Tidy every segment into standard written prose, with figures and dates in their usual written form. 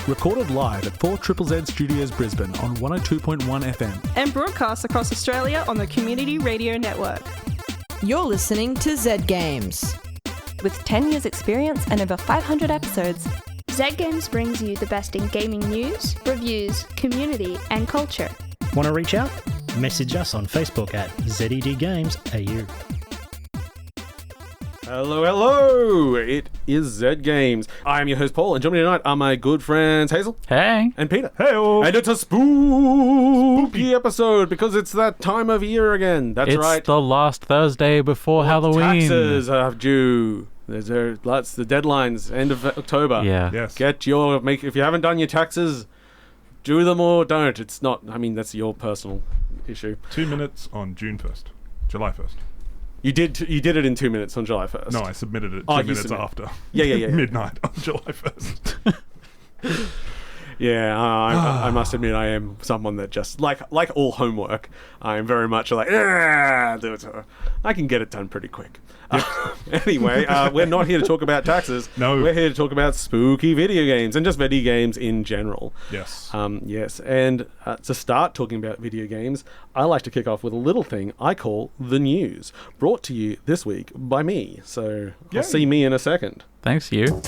recorded live at 4ZZZ Studios Brisbane on 102.1 FM. And broadcast across Australia on the Community Radio Network. You're listening to Z Games. With 10 years experience and over 500 episodes, Z Games brings you the best in gaming news, reviews, community and culture. Want to reach out? Message us on Facebook at ZEDGamesAU. Hello! It is Z Games. I am your host Paul, and joining me tonight are my good friends Hazel. Hey. And Peter. Hey-o. And it's a spooky episode because it's that time of year again. That's right. It's the last Thursday before Halloween. Taxes are due. That's the deadlines, end of October. Yeah. Yes. If you haven't done your taxes, do them or don't. It's not, that's your personal issue. 2 minutes on July 1st. You did it in 2 minutes on July 1st. No, I submitted it 2 minutes after. Yeah. Midnight on July 1st. Yeah, I must admit I am someone that just, like all homework, I am very much like, I can get it done pretty quick. Anyway, we're not here to talk about taxes. No. We're here to talk about spooky video games and just video games in general. Yes. Yes, and to start talking about video games, I like to kick off with a little thing I call the news, brought to you this week by me. So you'll see me in a second. Thanks, you.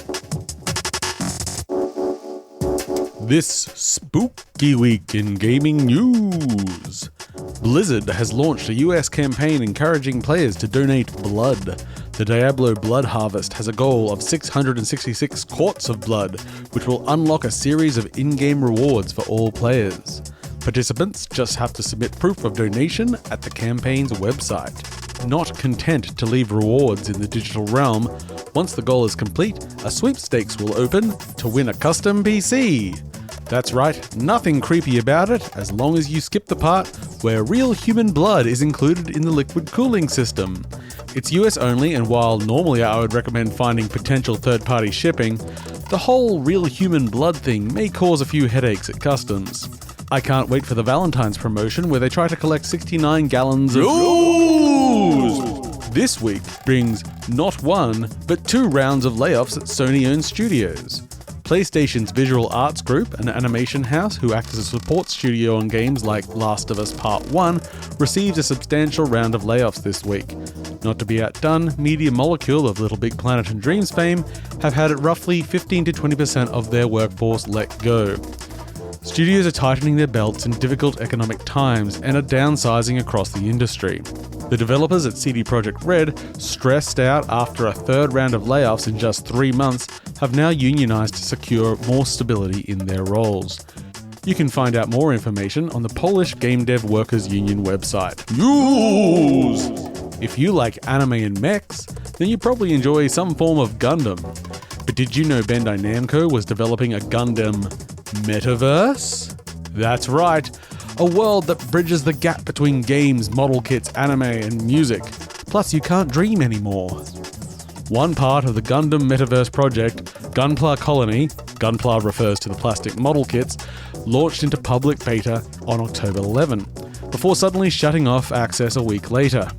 This spooky week in gaming news. Blizzard has launched a US campaign encouraging players to donate blood. The Diablo Blood Harvest has a goal of 666 quarts of blood, which will unlock a series of in-game rewards for all players. Participants just have to submit proof of donation at the campaign's website. Not content to leave rewards in the digital realm, once the goal is complete, a sweepstakes will open to win a custom PC. That's right, nothing creepy about it, as long as you skip the part where real human blood is included in the liquid cooling system. It's US only, and while normally I would recommend finding potential third-party shipping, the whole real human blood thing may cause a few headaches at customs. I can't wait for the Valentine's promotion where they try to collect 69 gallons of This week brings not one, but 2 rounds of layoffs at Sony-owned studios. PlayStation's Visual Arts Group, an animation house who acts as a support studio on games like Last of Us Part 1, received a substantial round of layoffs this week. Not to be outdone, Media Molecule of Little Big Planet and Dreams fame have had roughly 15 to 20% of their workforce let go. Studios are tightening their belts in difficult economic times and are downsizing across the industry. The developers at CD Projekt Red, stressed out after a third round of layoffs in just 3 months, have now unionized to secure more stability in their roles. You can find out more information on the Polish Game Dev Workers Union website. News! If you like anime and mechs, then you probably enjoy some form of Gundam. But did you know Bandai Namco was developing a Gundam metaverse? That's right, a world that bridges the gap between games, model kits, anime, and music. Plus, you can't dream anymore. One part of the Gundam Metaverse project, Gunpla Colony, Gunpla refers to the plastic model kits, launched into public beta on October 11, before suddenly shutting off access a week later.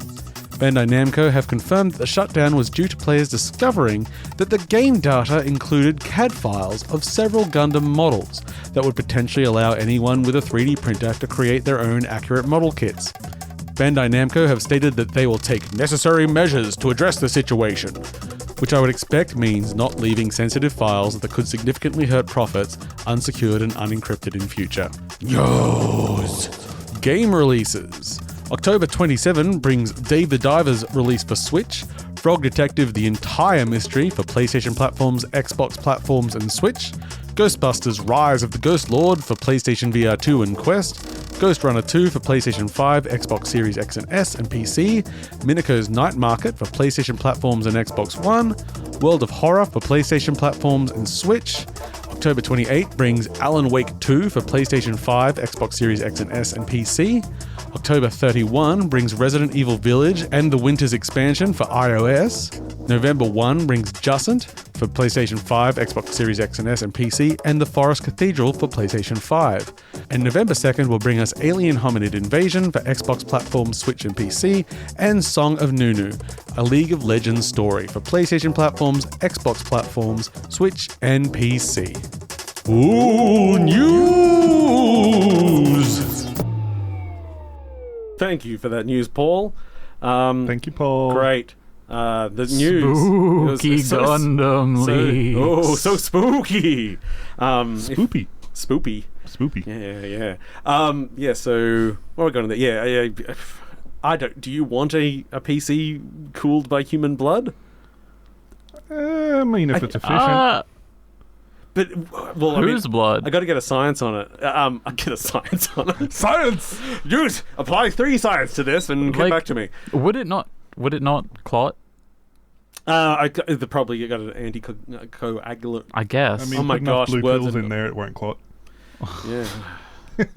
Bandai Namco have confirmed that the shutdown was due to players discovering that the game data included CAD files of several Gundam models that would potentially allow anyone with a 3D printer to create their own accurate model kits. Bandai Namco have stated that they will take necessary measures to address the situation, which I would expect means not leaving sensitive files that could significantly hurt profits unsecured and unencrypted in future. Yos! Game releases. October 27 brings Dave the Diver's release for Switch, Frog Detective The Entire Mystery for PlayStation platforms, Xbox platforms and Switch, Ghostbusters Rise of the Ghost Lord for PlayStation VR 2 and Quest, Ghost Runner 2 for PlayStation 5, Xbox Series X and S and PC, Minako's Night Market for PlayStation platforms and Xbox One, World of Horror for PlayStation platforms and Switch. October 28 brings Alan Wake 2 for PlayStation 5, Xbox Series X and S and PC. October 31 brings Resident Evil Village and the Winter's Expansion for iOS. November 1 brings Jusant for PlayStation 5, Xbox Series X and S and PC, and The Forest Cathedral for PlayStation 5. And November 2nd will bring us Alien Hominid Invasion for Xbox platforms, Switch and PC, and Song of Nunu, a League of Legends story for PlayStation platforms, Xbox platforms, Switch and PC. Ooh, news! Thank you for that news, Paul. Thank you, Paul. Great. The news. Spooky Gundam leaks. Oh, so spooky. Spoopy. Spoopy. Spoopy. Yeah. Yeah, so what are we going to yeah. I don't. Do you want a PC cooled by human blood? I mean, if it's efficient. But well, Whose blood? I got to get a science on it. I get a science on it. Science! Use apply 3 science to this and get back to me. Would it not clot? Probably you got an anticoagulant. I guess. I mean, Oh my put enough gosh, blue words pills and- in there, it won't clot. Yeah.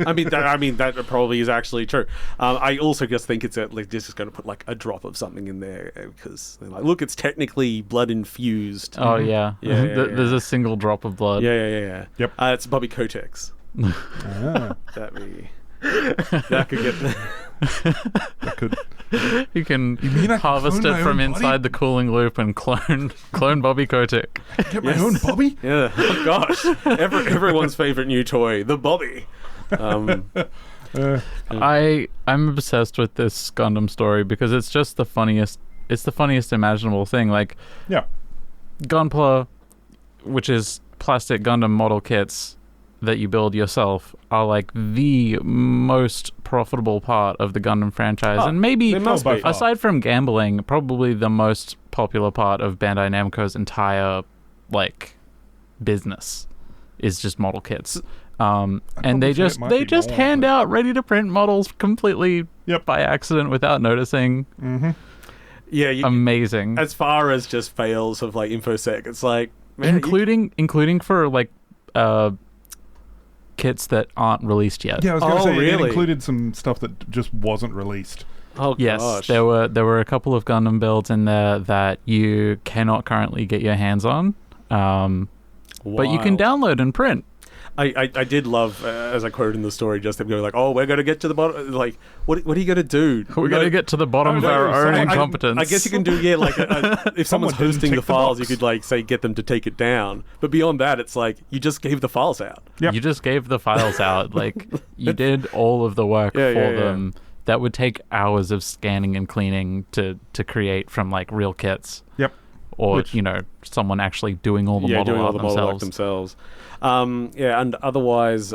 I mean that probably is actually true. I also just think it's just going to put like a drop of something in there because they're like, look, it's technically blood infused. Oh yeah. Yeah. There's a single drop of blood. Yeah. Yep. It's Bobby Kotick's. Ah, That could get. that could. You can mean I can harvest clone it my from own inside body? the cooling loop and clone Bobby Kotick. Get my own Bobby? Yeah. Oh gosh. Everyone's favorite new toy, the Bobby. I'm obsessed with this Gundam story because it's just the funniest. It's the funniest imaginable thing. Like Yeah. Gunpla, which is plastic Gundam model kits that you build yourself, are like the most profitable part of the Gundam franchise, and maybe they must be. aside from gambling, probably the most popular part of Bandai Namco's entire like business is just model kits. And they say it might be just more, hand but- out ready to print models completely Yep. by accident without noticing. Yeah. Amazing. As far as just fails of like InfoSec, it's like man, including for like kits that aren't released yet. Yeah, I was going to Oh, say, it really? included some stuff that just wasn't released. Oh Yes, gosh. there were a couple of Gundam builds in there that you cannot currently get your hands on, but you can Wild. download and print. I did love, as I quoted in the story, just them going like, "Oh, we're going to get to the bottom." Like, what are you going to do? We're going to get to the bottom of our own incompetence. I guess you can do if someone's Someone didn't hosting tick the the files, box. you could like say get them to take it down. But beyond that, it's like you just gave the files out. Yep. You just gave the files out. Like you did all of the work Yeah, for yeah, yeah. them. That would take hours of scanning and cleaning to create from like real kits. Yep. Or someone actually doing all the model doing all art the model art themselves. And otherwise,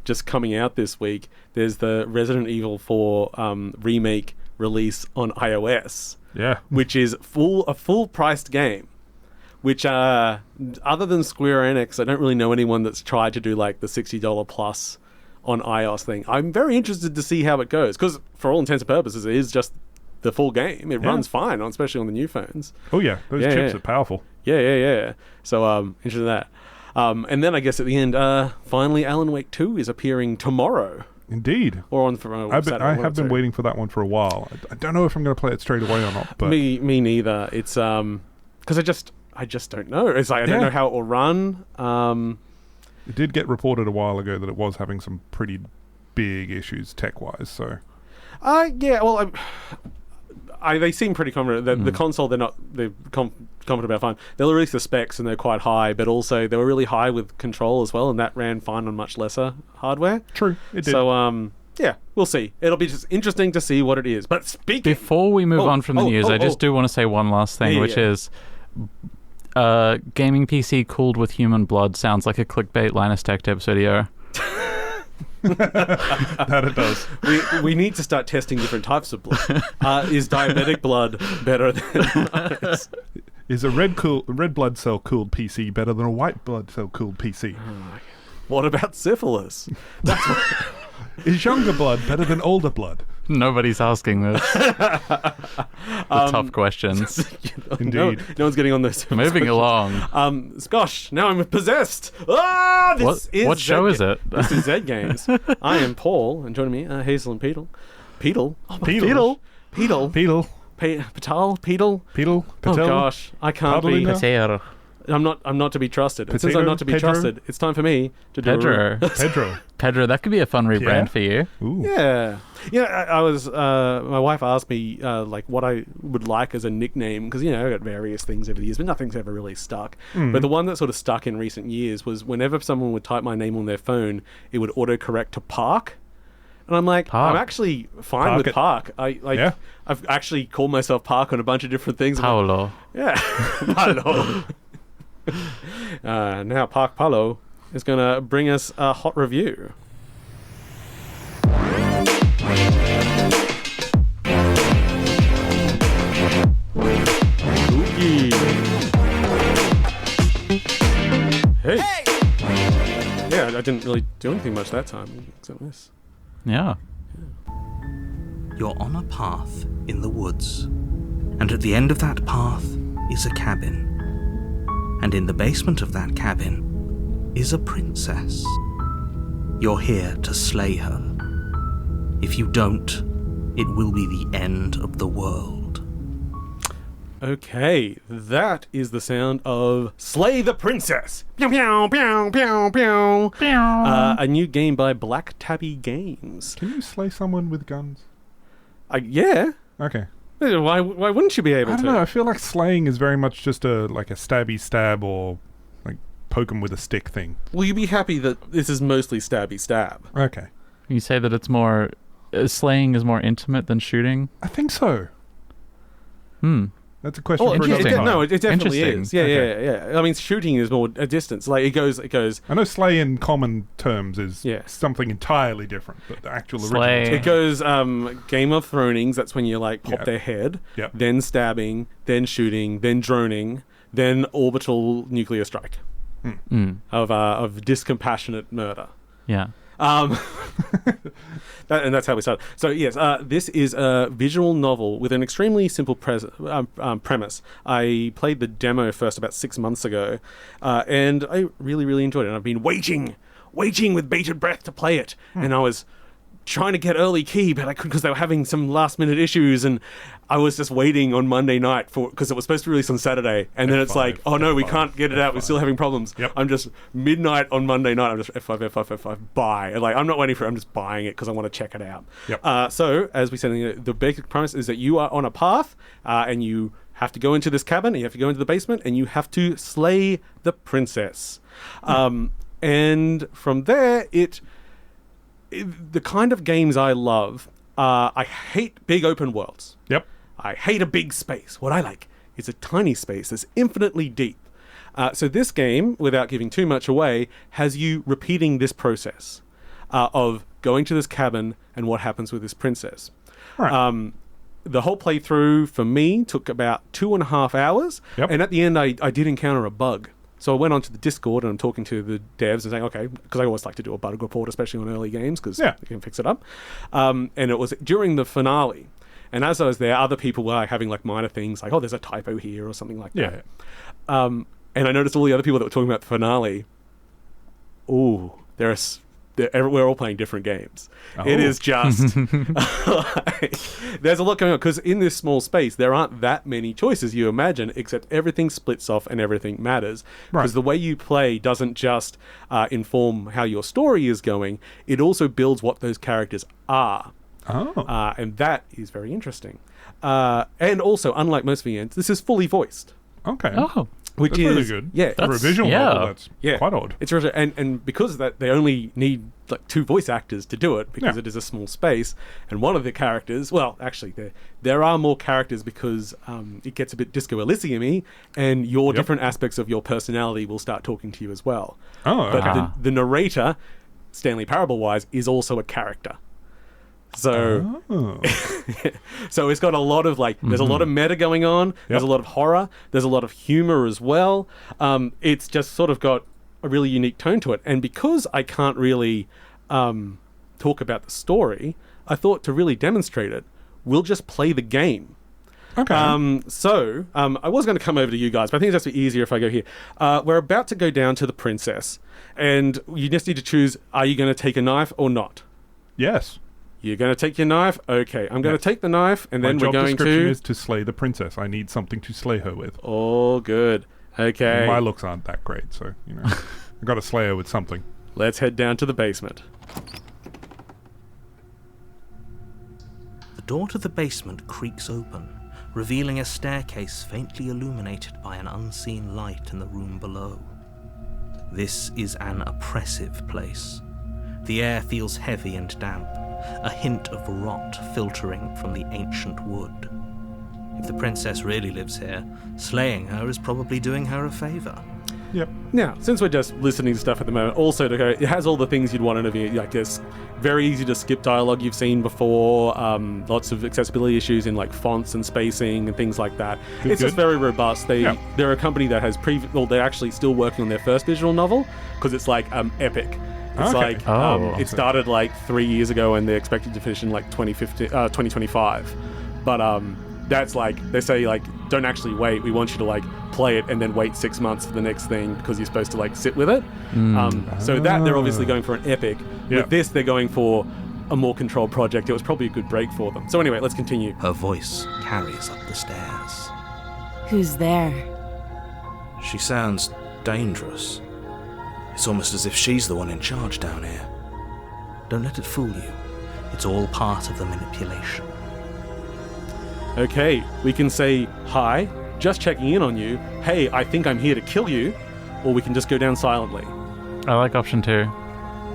just coming out this week, there's the Resident Evil 4 remake release on iOS, Yeah. which is a full-priced game. Which, other than Square Enix, I don't really know anyone that's tried to do like the $60 plus on iOS thing. I'm very interested to see how it goes because, for all intents and purposes, it is just the full game. It runs fine, especially on the new phones. Oh, yeah. Those Yeah, chips yeah. are powerful. Yeah. So, interested in that. And then I guess at the end, finally, Alan Wake 2 is appearing tomorrow. Indeed. Or on Saturday. I have been waiting for that one for a while. I don't know if I'm going to play it straight away or not. But Me neither. It's because I just don't know. It's like I don't know how it will run. it did get reported a while ago that it was having some pretty big issues tech-wise. So Yeah. Well, they seem pretty confident. The console, they're confident about fine. They'll release the specs and they're quite high, but also they were really high with control as well, and that ran fine on much lesser hardware. true, it did. So yeah, we'll see. It'll be just interesting to see what it is. But speaking Before we move on from the news, I just do want to say one last thing, which is gaming PC cooled with human blood sounds like a clickbait Linus Tech Tips video. that it does. we need to start testing different types of blood. Is diabetic blood better than Is a red blood cell cooled PC better than a white blood cell cooled PC? what about syphilis? Is younger blood better than older blood? Nobody's asking this. The tough questions. Indeed. No one's getting on those. Moving along. Gosh, now I'm possessed. What show is it? This is Zed Games. I am Paul, and joining me, Hazel and Peetle. Peetle? Oh, Peetle. Peetle. Peetle. Patal? Peetle? Peetle. Oh Patel. gosh, I can't be. Paddling. I'm not to be trusted. And since I'm Potato? not to be Pedro? trusted, it's time for me to do Pedro. Pedro. Pedro, that could be a fun rebrand Yeah. for you. Ooh. Yeah. Yeah, I was, my wife asked me, like, what I would like as a nickname, because, I've got various things over the years, but nothing's ever really stuck. But the one that sort of stuck in recent years was whenever someone would type my name on their phone, it would autocorrect to Park. And I'm like, Park. I'm actually fine Park with it. Park. Yeah. I've actually called myself Park on a bunch of different things. Paalo. Yeah. Paalo. Now Park Paalo is going to bring us a hot review. Spooky. Hey. Yeah, I didn't really do anything much that time, except this. Yeah. You're on a path in the woods, and at the end of that path is a cabin. And in the basement of that cabin is a princess. You're here to slay her. If you don't, it will be the end of the world. Okay, that is the sound of Slay the Princess. Pew, pew, pew, pew, pew. A new game by Black Tabby Games. Can you slay someone with guns? Yeah. Okay. Why wouldn't you be able I to? don't know. I feel like slaying is very much just a stabby stab or like poke 'em with a stick thing. Will you be happy that this is mostly stabby stab? Okay. You say that it's more... slaying is more intimate than shooting? I think so. That's a question Oh, for another interesting. time. no, it definitely Interesting. is. Yeah, Okay. yeah. I mean, shooting is more a distance. Like it goes. I know slay in common terms is Yeah. something entirely different, but the actual Slay. original It goes Game of Thronings. That's when you like pop Yep. their head. Yep. Then stabbing. Then shooting. Then droning. Then orbital nuclear strike of discompassionate murder. Yeah. And that's how we start. So yes, this is a visual novel with an extremely simple premise. I played the demo first about 6 months ago, and I really, really enjoyed it. And I've been waiting with bated breath to play it. And I was trying to get early key, but I couldn't because they were having some last minute issues, and I was just waiting on Monday night because it was supposed to be released on Saturday, and then it's F5, like, oh no, we F5, can't get it out. We're still having problems. Yep. I'm just midnight on Monday night. I'm just F5, buy. And like I'm not waiting for it. I'm just buying it because I want to check it out. Yep. So as we said, the basic premise is that you are on a path, and you have to go into this cabin, and you have to go into the basement, and you have to slay the princess. And from there, the kind of games I love, I hate big open worlds. Yep. I hate a big space. What I like is a tiny space that's infinitely deep. So this game, without giving too much away, has you repeating this process of going to this cabin and what happens with this princess. Right. The whole playthrough for me took about 2.5 hours. Yep. And at the end, I did encounter a bug. So I went onto the Discord and I'm talking to the devs and saying, okay, because I always like to do a bug report, especially on early games, because you can fix it up. And it was during the finale. And as I was there, other people were having like minor things like, oh, there's a typo here or something like that. And I noticed all the other people that were talking about the finale. Ooh, we're all playing different games. Oh. It is just there's a lot going on because in this small space there aren't that many choices you imagine, except everything splits off and everything matters because the way you play doesn't just inform how your story is going, it also builds what those characters are. And that is very interesting. And also, unlike most VNs, this is fully voiced. Okay. Oh. Which that's is really good. Yeah, For a visual novel, that's quite odd. It's really, and because of that, they only need like 2 voice actors to do it because it is a small space. And one of the characters, well, actually, there are more characters because it gets a bit Disco Elysium-y, and your different aspects of your personality will start talking to you as well. Oh, but okay. the narrator, Stanley Parable-wise, is also a character. So, so it's got a lot of there's a lot of meta going on. There's a lot of horror. There's a lot of humor as well. It's just sort of got a really unique tone to it. And because I can't really talk about the story, I thought to really demonstrate it, we'll just play the game. Okay. So I was going to come over to you guys, but I think it's just easier if I go here. We're about to go down to the princess, and you just need to choose: are you going to take a knife or not? Yes. You're going to take your knife? Okay, I'm going to take the knife, and then My we're job going description to... is to slay the princess. I need something to slay her with. Oh, good. Okay. My looks aren't that great, so, you know. I got to slay her with something. Let's head down to the basement. The door to the basement creaks open, revealing a staircase faintly illuminated by an unseen light in the room below. This is an oppressive place. The air feels heavy and damp, a hint of rot filtering from the ancient wood. If the princess really lives here, slaying her is probably doing her a favour. Yep. Now, since we're just listening to stuff at the moment, also to go, it has all the things you'd want in a video. Like, there's very easy to skip dialogue you've seen before, lots of accessibility issues in like fonts and spacing and things like that. It's just very robust. They're a company that has they're actually still working on their first visual novel because it's like epic. It's it started like 3 years ago and they're expected to finish in like 2025. But that's like, they say like, don't actually wait. We want you to like play it and then wait 6 months for the next thing because you're supposed to like sit with it. So that they're obviously going for an epic. With this, they're going for a more controlled project. It was probably a good break for them. So anyway, let's continue. Her voice carries up the stairs. Who's there? She sounds dangerous. It's almost as if she's the one in charge down here. Don't let it fool you. It's all part of the manipulation. Okay, we can say, hi, just checking in on you. Hey, I think I'm here to kill you. Or we can just go down silently. I like option 2.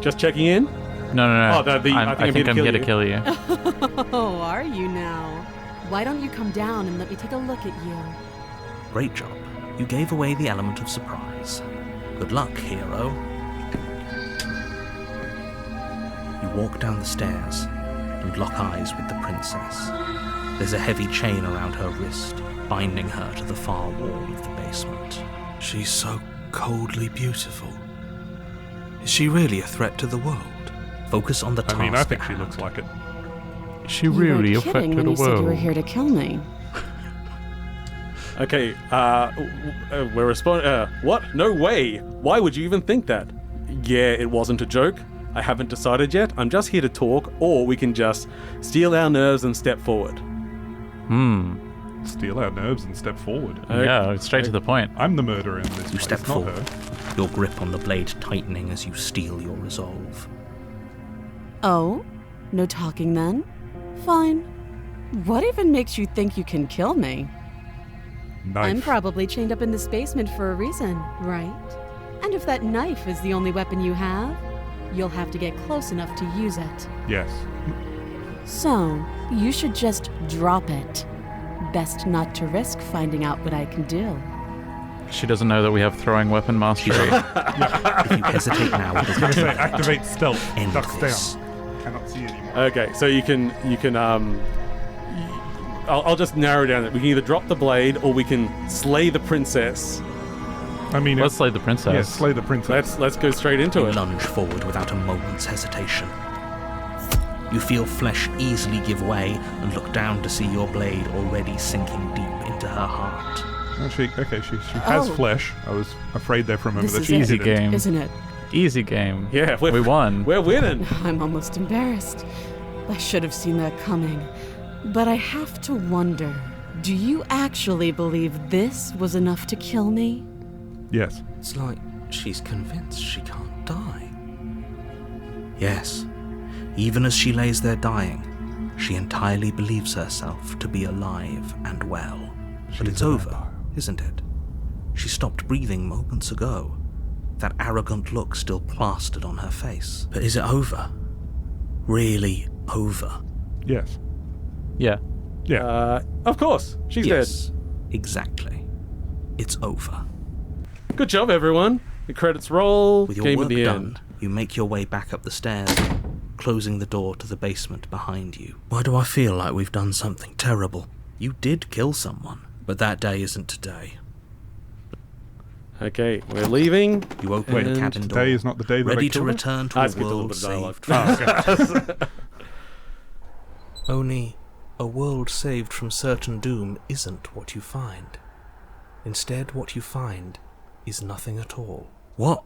Just checking in? No. Oh, I think I'm here to kill you. Oh, are you now? Why don't you come down and let me take a look at you? Great job. You gave away the element of surprise. Good luck, hero. You walk down the stairs and lock eyes with the princess. There's a heavy chain around her wrist, binding her to the far wall of the basement. She's so coldly beautiful. Is she really a threat to the world? Focus on the task. I mean, I think she looks like it. Is she really a threat to the when you said you were world? here to kill me. Okay, we're responding. What? No way! Why would you even think that? Yeah, it wasn't a joke. I haven't decided yet. I'm just here to talk, or we can just steal our nerves and step forward. Steal our nerves and step forward. Yeah, straight to the point. I'm the murderer in this You place, step not forward, her. your grip on the blade tightening as you steel your resolve. Oh? No talking then? Fine. What even makes you think you can kill me? Knife. I'm probably chained up in this basement for a reason, right? And if that knife is the only weapon you have, you'll have to get close enough to use it. Yes. So, you should just drop it. Best not to risk finding out what I can do. She doesn't know that we have throwing weapon mastery. If you hesitate now, I was going to say, activate stealth. End Ducks this. down. Cannot see anymore. Okay, so you can I'll just narrow down that we can either drop the blade or we can slay the princess. I mean, Let's slay the princess. Yeah, slay the princess. Let's go straight into You it. lunge forward without a moment's hesitation. You feel flesh easily give way and look down to see your blade already sinking deep into her heart. Oh, she has flesh. I was afraid there for a moment This that is she it. Easy didn't. game. Isn't it? Easy game. Yeah, we won. We're winning. I'm almost embarrassed. I should have seen that coming. But I have to wonder, do you actually believe this was enough to kill me? Yes. It's like she's convinced she can't die. Yes, even as she lays there dying, she entirely believes herself to be alive and well. But it's over, isn't it? She stopped breathing moments ago. That arrogant look still plastered on her face. But is it over? Really over? Yes. Yeah. Yeah. Of course, she's Yes, exactly. It's over. dead. Good job, everyone. The credits roll. With your Game work of the done, end. you make your way back up the stairs, closing the door to the basement behind you. Why do I feel like we've done something terrible? You did kill someone, but that day isn't today. Okay, we're leaving. You open the And cabin door, Today is not the day that ready I to killed her? return to I a skipped a little world bit of saved. dialogue. Only a world saved from certain doom isn't what you find. Instead, what you find is nothing at all. What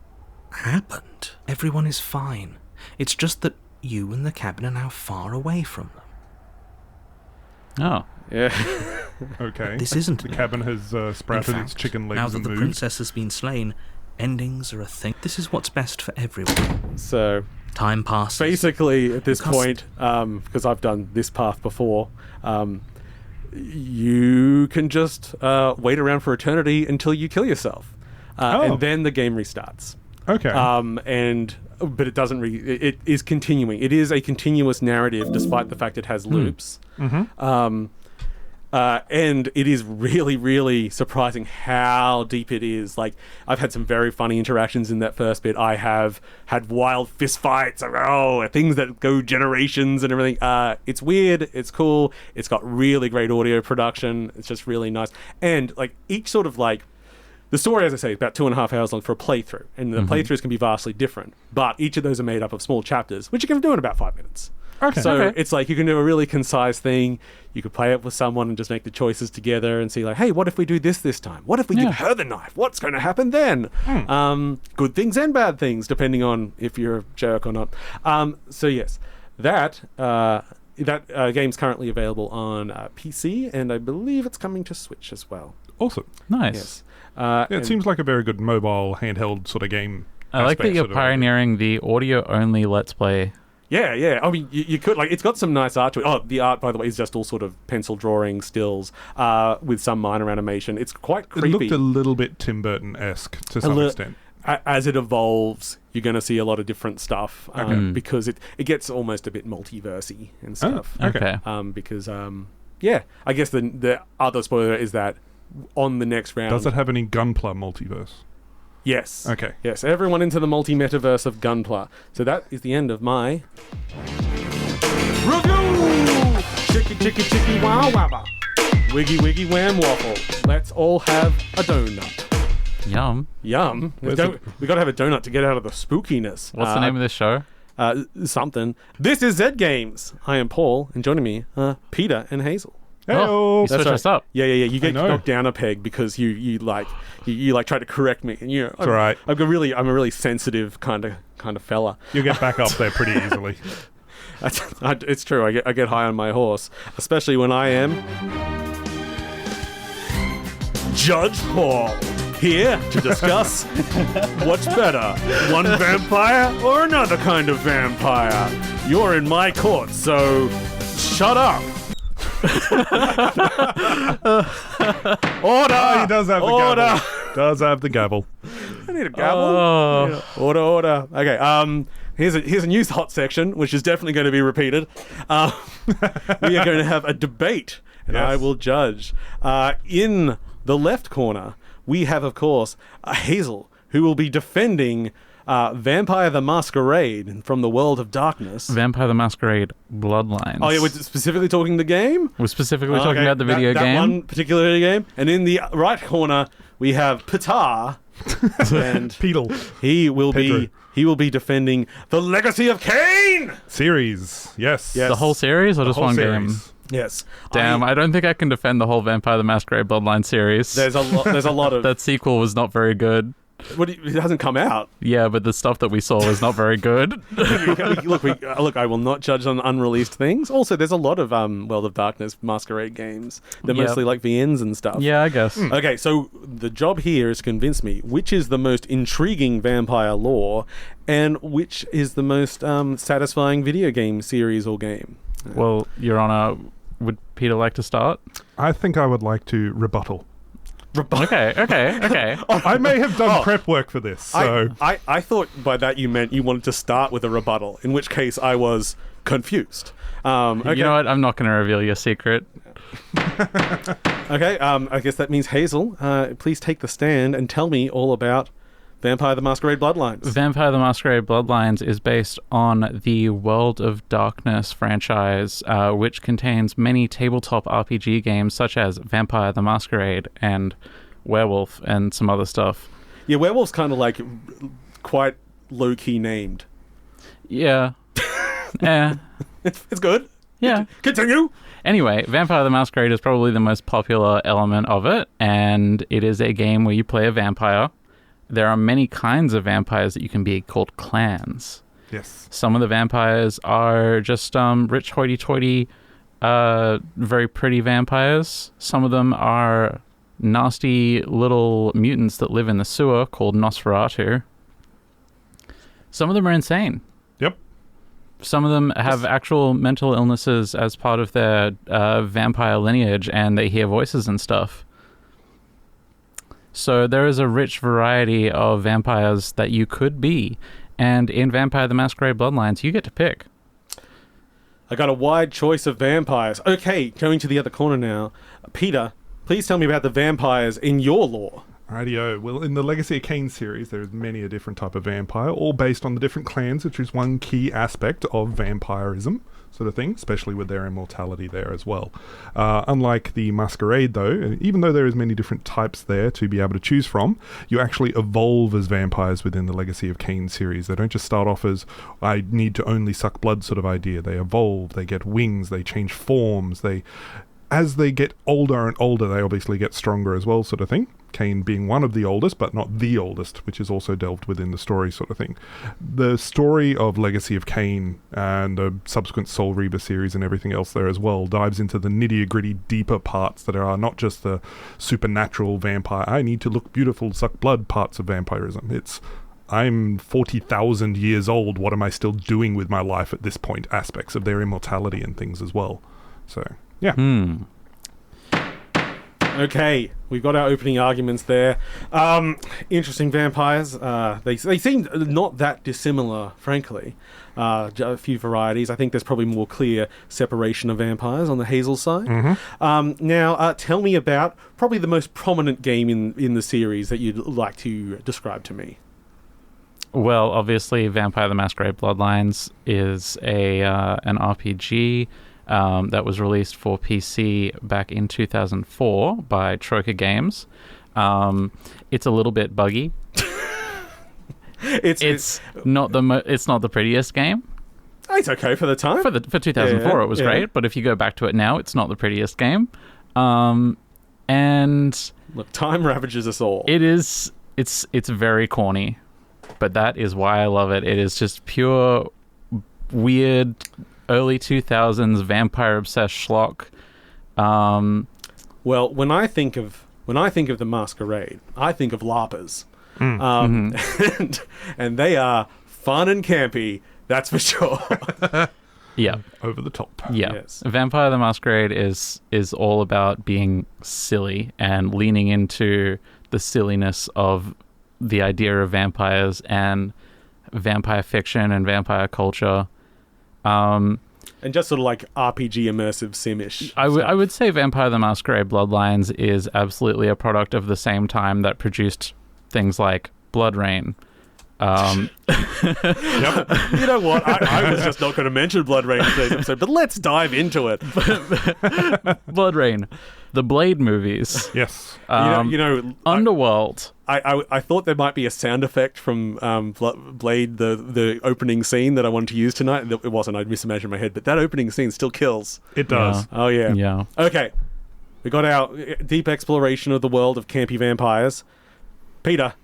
happened? Everyone is fine. It's just that you and the cabin are now far away from them. Oh. Yeah. Okay. This isn't The an cabin has In sprouted fact, its chicken legs now that and the moved. princess has been slain, endings are a thing. This is what's best for everyone. So Time passes. basically, at this Because- point, because I've done this path before, you can just wait around for eternity until you kill yourself, and then the game restarts. Okay. But it doesn't. It is continuing. It is a continuous narrative, despite the fact it has loops. And it is really, really surprising how deep it is. Like, I've had some very funny interactions in that first bit. I have had wild fist fights. Things that go generations and everything. It's weird. It's cool. It's got really great audio production. It's just really nice. And like each sort of like. The story, as I say, is about 2.5 hours long for a playthrough, and the playthroughs can be vastly different. But each of those are made up of small chapters, which you can do in about 5 minutes. Okay. So Okay. it's like you can do a really concise thing. You could play it with someone and just make the choices together and see, like, hey, what if we do this time? What if we give her the knife? What's going to happen then? Good things and bad things, depending on if you're a jerk or not. So yes, that game's currently available on PC, and I believe it's coming to Switch as well. Awesome. Nice. Yes. Yeah, it And- seems like a very good mobile handheld sort of game. I like that aspect you're sort of- pioneering the audio-only Let's Play. Yeah. I mean, you could, like, it's got some nice art to it. Oh, the art, by the way, is just all sort of pencil drawing stills with some minor animation. It's quite It creepy. looked a little bit Tim Burton-esque to some extent. As it evolves, you're going to see a lot of different stuff because it gets almost a bit multiversy and stuff. Okay. Because, I guess the other spoiler is that on the next round... Does it have any Gunpla multiverse? Yes. Okay. Yes, everyone into the multi-metaverse of Gunpla. So that is the end of my... Review! Chicky, chicky, chicky, wow, wabba. Wiggy, wiggy, wham, waffle. Let's all have a donut. Yum. Yum. We got to have a donut to get out of the spookiness. What's the name of this show? Something. This is Z Games. I am Paul, and joining me, Peter and Hazel. Oh, you switched us up. Yeah. You get know. knocked down a peg because you try to correct me, and It's all right. I'm a really sensitive kind of fella. You'll get back up there pretty easily. It's true. I get high on my horse, especially when I am Judge Paul, here to discuss what's better, one vampire or another kind of vampire. You're in my court, so shut up. Order! He does have the Order! gavel. Does have the gavel. I need a gavel. Oh. Order. Okay. Here's a news hot section, which is definitely going to be repeated. We are going to have a debate, and Yes. I will judge. In the left corner, we have, of course, Hazel, who will be defending Vampire the Masquerade from the World of Darkness. Vampire the Masquerade Bloodlines. Oh, yeah, we're specifically talking the game? We're specifically talking Okay, about the video that game. one particular video game. And in the right corner, we have Petar, and Peetle. he will Pedro. be defending the Legacy of Kain. Series. Yes. Yes. The whole series or just Whole one game? series. Yes. Damn, I don't think I can defend the whole Vampire the Masquerade Bloodline series. There's a lot of That sequel was not very good. it hasn't come out. Yeah, but the stuff that we saw was not very good. Look, I will not judge on unreleased things. Also, there's a lot of World of Darkness Masquerade games. They're Yep. mostly like VNs and stuff. Yeah, I guess. Okay, so the job here is to convince me which is the most intriguing vampire lore and which is the most satisfying video game series or game. Well, Your Honor, would Peter like to start? I think I would like to rebuttal. Okay. I may have done prep work for this, so... I thought by that you meant you wanted to start with a rebuttal, in which case I was confused. Okay. You know what? I'm not going to reveal your secret. Okay, I guess that means Hazel, please take the stand and tell me all about Vampire the Masquerade Bloodlines. Vampire the Masquerade Bloodlines is based on the World of Darkness franchise, which contains many tabletop RPG games such as Vampire the Masquerade and Werewolf and some other stuff. Yeah, Werewolf's kind of like quite low-key named. Yeah. It's good. Yeah. Continue. Anyway, Vampire the Masquerade is probably the most popular element of it, and it is a game where you play a vampire. There are many kinds of vampires that you can be, called clans. Yes. Some of the vampires are just rich hoity-toity very pretty vampires. Some of them are nasty little mutants that live in the sewer called Nosferatu. Some of them are insane. Yep. Some of them have actual mental illnesses as part of their vampire lineage, and they hear voices and stuff. So there is a rich variety of vampires that you could be. And in Vampire the Masquerade Bloodlines, you get to pick. I got a wide choice of vampires. Okay, going to the other corner now. Peter, please tell me about the vampires in your lore. Rightio. Well, in the Legacy of Kain series, there is many a different type of vampire, all based on the different clans, which is one key aspect of vampirism, sort of thing, especially with their immortality there as well. Unlike the Masquerade, though, even though there is many different types there to be able to choose from, you actually evolve as vampires within the Legacy of Kain series. They don't just start off as, I need to only suck blood sort of idea. They evolve, they get wings, they change forms, as they get older and older, they obviously get stronger as well, sort of thing. Kain being one of the oldest, but not the oldest, which is also delved within the story, sort of thing. The story of Legacy of Kain and the subsequent Soul Reaver series and everything else there as well dives into the nitty-gritty, deeper parts that are not just the supernatural vampire, I need to look beautiful, suck blood parts of vampirism. It's, I'm 40,000 years old, what am I still doing with my life at this point? Aspects of their immortality and things as well. So, yeah. Okay, we've got our opening arguments there. Interesting vampires. They seem not that dissimilar, frankly. A few varieties. I think there's probably more clear separation of vampires on the Hazel side. Now, tell me about probably the most prominent game in the series that you'd like to describe to me. Well, obviously, Vampire the Masquerade Bloodlines is an RPG that was released for PC back in 2004 by Troika Games. It's a little bit buggy. It's not the prettiest game. It's okay for the time. For 2004, it was great. But if you go back to it now, it's not the prettiest game. And look, time ravages us all. It's very corny, but that is why I love it. It is just pure weird early 2000s vampire obsessed schlock. Well, when I think of the Masquerade, I think of LARPers. And they are fun and campy, that's for sure. Yeah. Over the top. Yeah. Yes. Vampire the Masquerade is all about being silly and leaning into the silliness of the idea of vampires and vampire fiction and vampire culture. And just sort of like RPG immersive sim-ish. I would say Vampire the Masquerade Bloodlines is absolutely a product of the same time that produced things like Blood Rain. Yep. You know what? I was just not going to mention Blood Rain in today's episode, but let's dive into it. Blood Rain, the Blade movies. Yes. Underworld. I thought there might be a sound effect from Blade, the opening scene that I wanted to use tonight. It wasn't. I'd misimagined in my head, but that opening scene still kills. It does. Yeah. Oh, yeah. Yeah. Okay. We got our deep exploration of the world of campy vampires. Peter,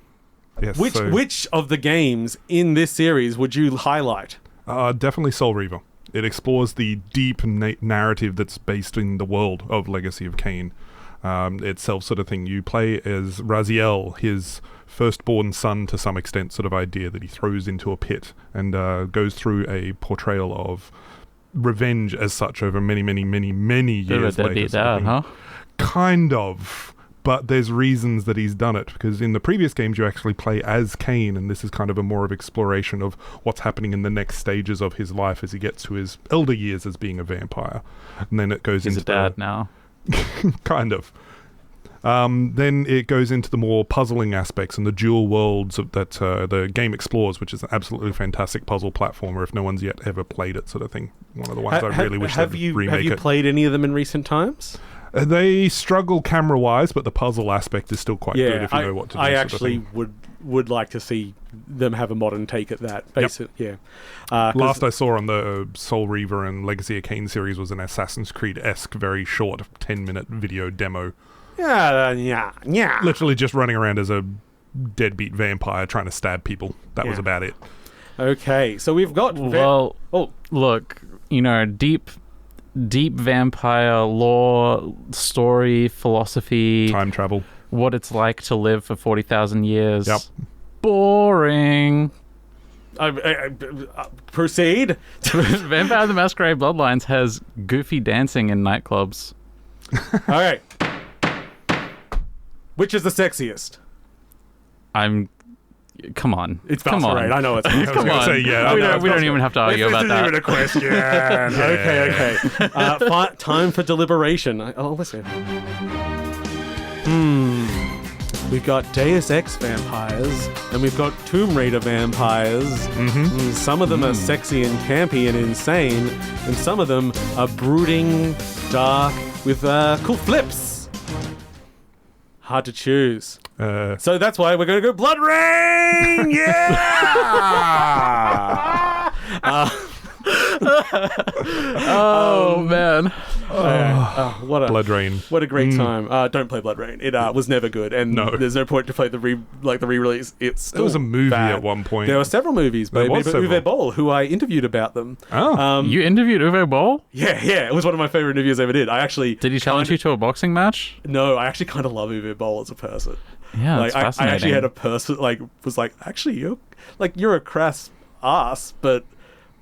Yes, which of the games in this series would you highlight? Definitely Soul Reaver. It explores the deep narrative that's based in the world of Legacy of Kain itself, sort of thing. You play as Raziel, his firstborn son to some extent, sort of idea that he throws into a pit and goes through a portrayal of revenge as such over many, many, many, many years later. Dad, huh? Kind of. But there's reasons that he's done it, because in the previous games you actually play as Kain, and this is kind of a more of exploration of what's happening in the next stages of his life as he gets to his elder years as being a vampire. And then it goes He's into a dad now. kind of. Then it goes into the more puzzling aspects and the dual worlds that the game explores, which is an absolutely fantastic puzzle platformer if no one's yet ever played it, sort of thing. One of the ones I really wish they'd remake it. Have you played any of them in recent times? They struggle camera-wise, but the puzzle aspect is still quite good if you know what to do. I actually would like to see them have a modern take at that. Last I saw on the Soul Reaver and Legacy of Kain series was an Assassin's Creed-esque, very short 10-minute video demo. Yeah. Literally just running around as a deadbeat vampire trying to stab people. That was about it. Okay, so we've got... Look, deep deep vampire lore, story, philosophy, Time travel. what it's like to live for 40,000 years. Yep. Boring. Proceed. Vampire the Masquerade Bloodlines has goofy dancing in nightclubs. All right. Which is the sexiest? Come on. It's Come on. Masquerade. I know it's Masquerade. Come on. Say, yeah, we don't even have to argue about that. This isn't even a question. Okay. Time for deliberation. Listen. We've got Deus Ex vampires, and we've got Tomb Raider vampires. Some of them are sexy and campy and insane, and some of them are brooding, dark, with cool flips. Hard to choose. So that's why we're going to go Blood Rain! Yeah! Oh, man. What a Blood Rain. What a great time. Don't play Blood Rain. It was never good, and there's no point to play the re-release. It's still There was a movie bad. at one point. There were several movies by There was several. Uwe Boll, who I interviewed about them. You interviewed Uwe Boll? Yeah, it was one of my favorite interviews I ever did. I actually Did he challenge you to a boxing match? No, I actually kind of love Uwe Boll as a person. Yeah, that's I fascinating. actually had a person was like, actually, you're a crass ass, but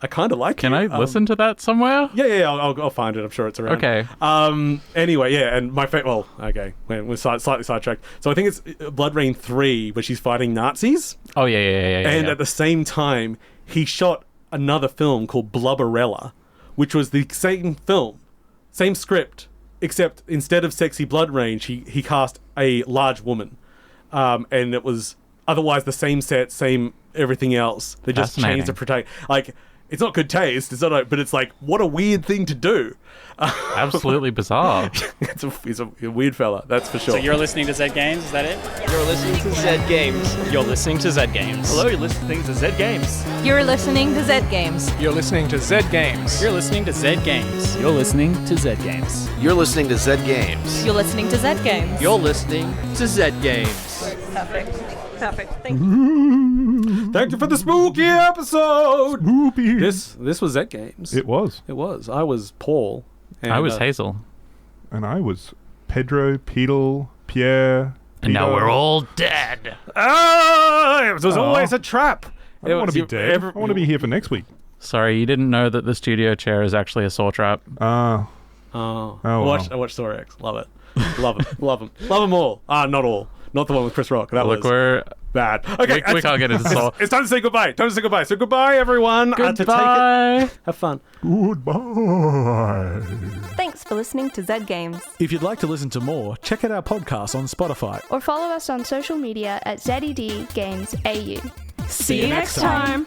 I kind of like Can you. I listen to that somewhere? Yeah, I'll find it. I'm sure it's around. Okay. Anyway, yeah, and my well, okay, we're slightly sidetracked. So I think it's Blood Rain 3, where she's fighting Nazis. Oh, yeah. And at the same time, he shot another film called Blubberella, which was the same film, same script, except instead of sexy Blood Rain, he cast a large woman. And it was otherwise the same set, same everything else. They just changed the protagonist. Like, it's not good taste, but it's like, what a weird thing to do. Absolutely bizarre. He's a weird fella, that's for sure. So you're listening to Zed Games, is that it? You're listening to Zed Games. You're listening to Zed Games. Hello, you're listening to Zed Games. You're listening to Zed Games. You're listening to Zed Games. You're listening to Zed Games. You're listening to Zed Games. You're listening to Zed Games. You're listening to Zed Games. You're listening to Zed Games. Perfect. Thank you. Thank you for the spooky episode. Spoopy. This was Zed Games. It was. I was Paul. And, I was Hazel. And I was Pedro, Peetle, Pierre. And now we're all dead. It was always a trap. I don't want to be dead. I want to be here for next week. Sorry, you didn't know that the studio chair is actually a saw trap. I watched Saw X. Love it. Love them. Love them all. Not all. Not the one with Chris Rock. Look, we're bad. Okay, we can't get into Saw. It's time to say goodbye. So goodbye, everyone. Goodbye. Have fun. Goodbye. Thanks for listening to Zed Games. If you'd like to listen to more, check out our podcast on Spotify. Or follow us on social media at ZED Games AU. See you next time.